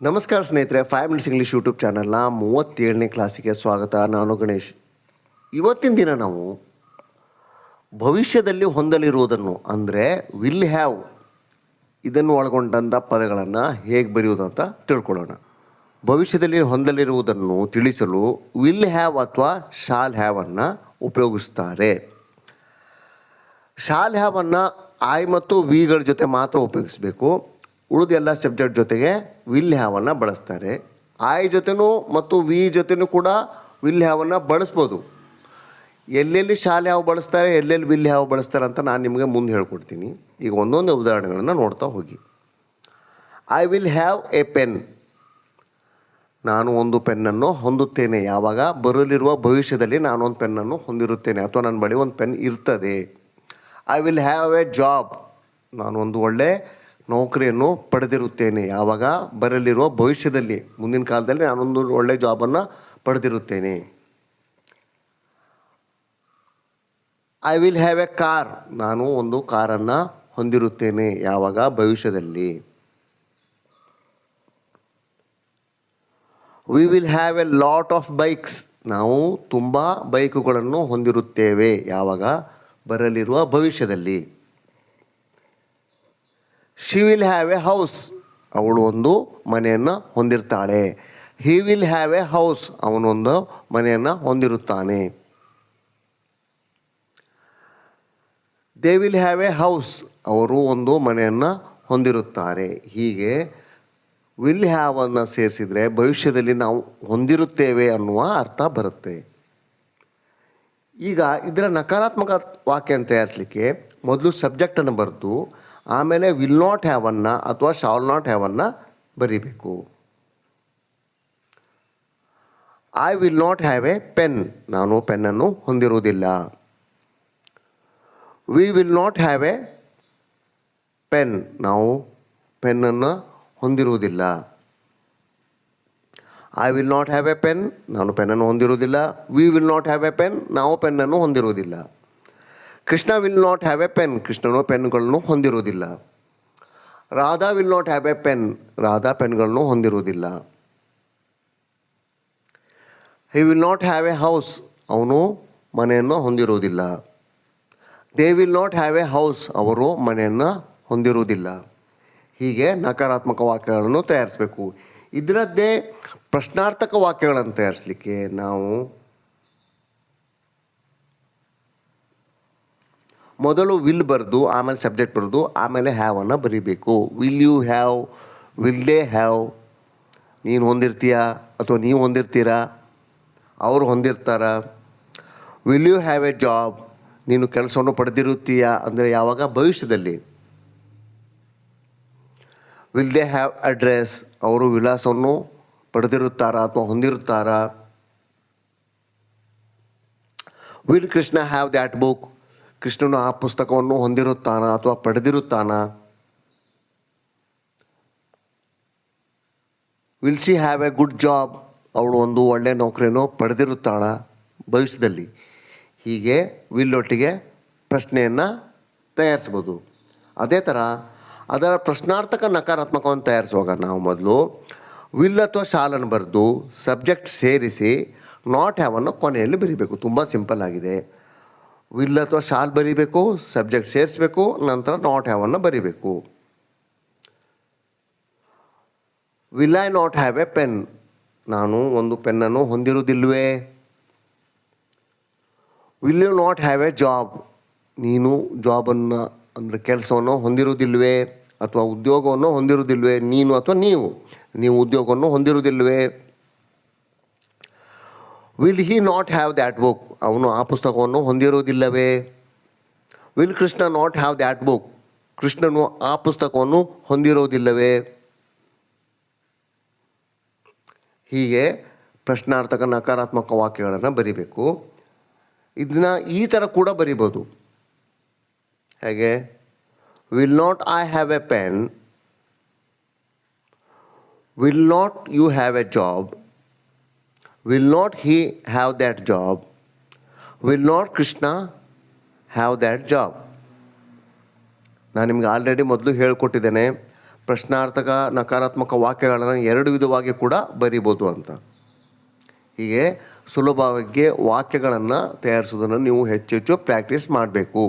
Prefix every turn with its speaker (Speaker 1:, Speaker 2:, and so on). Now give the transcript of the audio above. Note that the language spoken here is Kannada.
Speaker 1: ನಮಸ್ಕಾರ ಸ್ನೇಹಿತರೆ, 5 ಮಿನಿಟ್ಸ್ ಇಂಗ್ಲೀಷ್ ಯೂಟ್ಯೂಬ್ ಚಾನಲ್ನ 37ನೇ ಕ್ಲಾಸಿಗೆ ಸ್ವಾಗತ. ನಾನು ಗಣೇಶ್. ಇವತ್ತಿನ ದಿನ ನಾವು ಭವಿಷ್ಯದಲ್ಲಿ ಹೊಂದಲಿರುವುದನ್ನು ಅಂದರೆ ವಿಲ್ ಹ್ಯಾವ್ ಇದನ್ನು ಒಳಗೊಂಡಂಥ ಪದಗಳನ್ನು ಹೇಗೆ ಬರೆಯುವುದು ಅಂತ ತಿಳ್ಕೊಳ್ಳೋಣ. ಭವಿಷ್ಯದಲ್ಲಿ ಹೊಂದಲಿರುವುದನ್ನು ತಿಳಿಸಲು ವಿಲ್ ಹ್ಯಾವ್ ಅಥವಾ ಶಾಲ್ ಹ್ಯಾವನ್ನು ಉಪಯೋಗಿಸ್ತಾರೆ. ಶಾಲ್ ಹ್ಯಾವನ್ನು ಐ ಮತ್ತು ವಿಗಳ ಜೊತೆ ಮಾತ್ರ ಉಪಯೋಗಿಸಬೇಕು. ಉಳಿದ ಎಲ್ಲ ಸಬ್ಜೆಕ್ಟ್ ಜೊತೆಗೆ ವಿಲ್ ಹ್ಯಾವನ್ನು ಬಳಸ್ತಾರೆ. ಐ ಜೊತೆನೂ ಮತ್ತು ವಿ ಜೊತೆನೂ ಕೂಡ ವಿಲ್ ಹ್ಯಾವನ್ನು ಬಳಸ್ಬೋದು. ಎಲ್ಲೆಲ್ಲಿ ಶಾಲೆ ಹ್ಯಾವ್ ಬಳಸ್ತಾರೆ, ಎಲ್ಲೆಲ್ಲಿ ವಿಲ್ ಹ್ಯಾವ್ ಬಳಸ್ತಾರೆ ಅಂತ ನಾನು ನಿಮಗೆ ಮುಂದೆ ಹೇಳ್ಕೊಡ್ತೀನಿ. ಈಗ ಒಂದೊಂದು ಉದಾಹರಣೆಗಳನ್ನು ನೋಡ್ತಾ ಹೋಗಿ. I will have a pen. ನಾನು ಒಂದು ಪೆನ್ನನ್ನು ಹೊಂದುತ್ತೇನೆ. ಯಾವಾಗ? ಬರಲಿರುವ ಭವಿಷ್ಯದಲ್ಲಿ ನಾನೊಂದು ಪೆನ್ನನ್ನು ಹೊಂದಿರುತ್ತೇನೆ ಅಥವಾ ನನ್ನ ಬಳಿ ಒಂದು ಪೆನ್ ಇರ್ತದೆ. I will have a job. ನಾನು ಒಂದು ಒಳ್ಳೆ ನೌಕರಿಯನ್ನು ಪಡೆದಿರುತ್ತೇನೆ. ಯಾವಾಗ? ಬರಲಿರುವ ಭವಿಷ್ಯದಲ್ಲಿ, ಮುಂದಿನ ಕಾಲದಲ್ಲಿ ನಾನೊಂದು ಒಳ್ಳೆ ಜಾಬನ್ನು ಪಡೆದಿರುತ್ತೇನೆ. I will have a car. ನಾನು ಒಂದು ಕಾರನ್ನು ಹೊಂದಿರುತ್ತೇನೆ. ಯಾವಾಗ? ಭವಿಷ್ಯದಲ್ಲಿ. We will have a lot of bikes. ನಾವು ತುಂಬ ಬೈಕುಗಳನ್ನು ಹೊಂದಿರುತ್ತೇವೆ. ಯಾವಾಗ? ಬರಲಿರುವ ಭವಿಷ್ಯದಲ್ಲಿ. She will have a house. ಅವಳು ಒಂದು ಮನೆಯನ್ನು ಹೊಂದಿರ್ತಾಳೆ. He will have a house. ಅವನೊಂದು ಮನೆಯನ್ನು ಹೊಂದಿರುತ್ತಾನೆ. They will have a house. ಅವರು ಒಂದು ಮನೆಯನ್ನು ಹೊಂದಿರುತ್ತಾರೆ. ಹೀಗೆ ವಿಲ್ ಹ್ಯಾವನ್ನು ಸೇರಿಸಿದರೆ ಭವಿಷ್ಯದಲ್ಲಿ ನಾವು ಹೊಂದಿರುತ್ತೇವೆ ಅನ್ನುವ ಅರ್ಥ ಬರುತ್ತೆ. ಈಗ ಇದರ ನಕಾರಾತ್ಮಕ ವಾಕ್ಯವನ್ನು ತಯಾರಿಸಲಿಕ್ಕೆ ಮೊದಲು ಸಬ್ಜೆಕ್ಟನ್ನು ಬರೆದು ಆಮೇಲೆ ವಿಲ್ ನಾಟ್ ಹ್ಯಾವನ್ನು ಅಥವಾ ಶಾಲ್ ನಾಟ್ ಹ್ಯಾವನ್ನು ಬರೀಬೇಕು. I will not have a pen. ನಾನು ಪೆನ್ನನ್ನು ಹೊಂದಿರುವುದಿಲ್ಲ. We will not have a pen. ನಾವು ಪೆನ್ನನ್ನು ಹೊಂದಿರುವುದಿಲ್ಲ. I will not have a pen. ನಾನು ಪೆನ್ನನ್ನು ಹೊಂದಿರುವುದಿಲ್ಲ. We will not have a pen. ನಾವು ಪೆನ್ನನ್ನು ಹೊಂದಿರುವುದಿಲ್ಲ. Krishna will not have a pen. ಕೃಷ್ಣನು ಪೆನ್ಗಳನ್ನು ಹೊಂದಿರುವುದಿಲ್ಲ. Radha will not have a pen. Radha ಪೆನ್ಗಳನ್ನು ಹೊಂದಿರುವುದಿಲ್ಲ. He will not have a house. ಅವನು ಮನೆಯನ್ನು ಹೊಂದಿರುವುದಿಲ್ಲ. They will not have a house. ಅವರು ಮನೆಯನ್ನು ಹೊಂದಿರುವುದಿಲ್ಲ. ಹೀಗೆ ನಕಾರಾತ್ಮಕ ವಾಕ್ಯಗಳನ್ನು ತಯಾರಿಸಬೇಕು. ಇದರದ್ದೇ ಪ್ರಶ್ನಾರ್ಥಕ ವಾಕ್ಯಗಳನ್ನು ತಯಾರಿಸಲಿಕ್ಕೆ ನಾವು ಮೊದಲು ವಿಲ್ ಬರೆದು ಆಮೇಲೆ ಸಬ್ಜೆಕ್ಟ್ ಬರೆದು ಆಮೇಲೆ ಹ್ಯಾವನ್ನು ಬರೀಬೇಕು. Will you have, will they have. ನೀನು ಹೊಂದಿರ್ತೀಯಾ ಅಥವಾ ನೀವು ಹೊಂದಿರ್ತೀರಾ, ಅವರು ಹೊಂದಿರ್ತಾರ. Will you have a job. ನೀನು ಕೆಲಸವನ್ನು ಪಡೆದಿರುತ್ತೀಯಾ ಅಂದರೆ ಯಾವಾಗ? ಭವಿಷ್ಯದಲ್ಲಿ. Will they have address. ಅವರು ವಿಳಾಸವನ್ನು ಪಡೆದಿರುತ್ತಾರಾ ಅಥವಾ ಹೊಂದಿರುತ್ತಾರಾ. Will Krishna have that book. ಕೃಷ್ಣನು ಆ ಪುಸ್ತಕವನ್ನು ಹೊಂದಿರುತ್ತಾನ ಅಥವಾ ಪಡೆದಿರುತ್ತಾನ. Will she have a good job. ಅವಳು ಒಂದು ಒಳ್ಳೆಯ ನೌಕರಿಯನ್ನು ಪಡೆದಿರುತ್ತಾಳ ಭವಿಷ್ಯದಲ್ಲಿ. ಹೀಗೆ ವಿಲ್ ಒಟ್ಟಿಗೆ ಪ್ರಶ್ನೆಯನ್ನು ತಯಾರಿಸ್ಬೋದು. ಅದೇ ಥರ ಅದರ ಪ್ರಶ್ನಾರ್ಥಕ ನಕಾರಾತ್ಮಕವನ್ನು ತಯಾರಿಸುವಾಗ ನಾವು ಮೊದಲು ವಿಲ್ ಅಥವಾ ಶಾಲನ್ನು ಬರೆದು ಸಬ್ಜೆಕ್ಟ್ ಸೇರಿಸಿ ನಾಟ್ ಹ್ಯಾವನ್ನು ಕೊನೆಯಲ್ಲಿ ಬರೀಬೇಕು. ತುಂಬ ಸಿಂಪಲ್ ಆಗಿದೆ. ವಿಲ್ ಅಥವಾ ಶಾಲ್ ಬರೀಬೇಕು, ಸಬ್ಜೆಕ್ಟ್ ಸೇರಿಸಬೇಕು, ನಂತರ ನಾಟ್ ಹ್ಯಾವನ್ನು ಬರೀಬೇಕು. Will I not have a pen. ನಾನು ಒಂದು ಪೆನ್ನನ್ನು ಹೊಂದಿರುವುದಿಲ್ವೇ. Will you not have a job. ನೀನು ಜಾಬನ್ನು ಅಂದರೆ ಕೆಲಸವನ್ನು ಹೊಂದಿರುವುದಿಲ್ವೇ ಅಥವಾ ಉದ್ಯೋಗವನ್ನು ಹೊಂದಿರುವುದಿಲ್ವೇ. ನೀನು ಅಥವಾ ನೀವು ಉದ್ಯೋಗವನ್ನು ಹೊಂದಿರುವುದಿಲ್ವೇ. Will he not have that book. ಅವನು ಆ ಪುಸ್ತಕವನ್ನು ಹೊಂದಿರುವುದಿಲ್ಲವೇ. Will Krishna not have that book. ಕೃಷ್ಣನು ಆ ಪುಸ್ತಕವನ್ನು ಹೊಂದಿರುವುದಿಲ್ಲವೇ. ಹೀಗೆ ಪ್ರಶ್ನಾರ್ಥಕ ನಕಾರಾತ್ಮಕ ವಾಕ್ಯಗಳನ್ನು ಬರಿಬೇಕು. ಇದನ್ನ ಈ ಥರ ಕೂಡ ಬರಿಬೋದು. ಹೇಗೆ? Will not I have a pen. Will not you have a job. Will not he have that job. Will not Krishna have that job. ನಾನು ನಿಮ್ಗೆ ಆಲ್ರೆಡಿ ಮೊದಲು ಹೇಳಿಕೊಟ್ಟಿದ್ದೇನೆ. ಪ್ರಶ್ನಾರ್ಥಕ ನಕಾರಾತ್ಮಕ ವಾಕ್ಯಗಳನ್ನು 2 ವಿಧವಾಗಿ ಕೂಡ ಬರಿಬೋದು ಅಂತ. ಹೀಗೆ ಸುಲಭವಾಗಿ ವಾಕ್ಯಗಳನ್ನು ತಯಾರಿಸೋದನ್ನು ನೀವು ಹೆಚ್ಚೆಚ್ಚು ಪ್ರಾಕ್ಟೀಸ್ ಮಾಡಬೇಕು.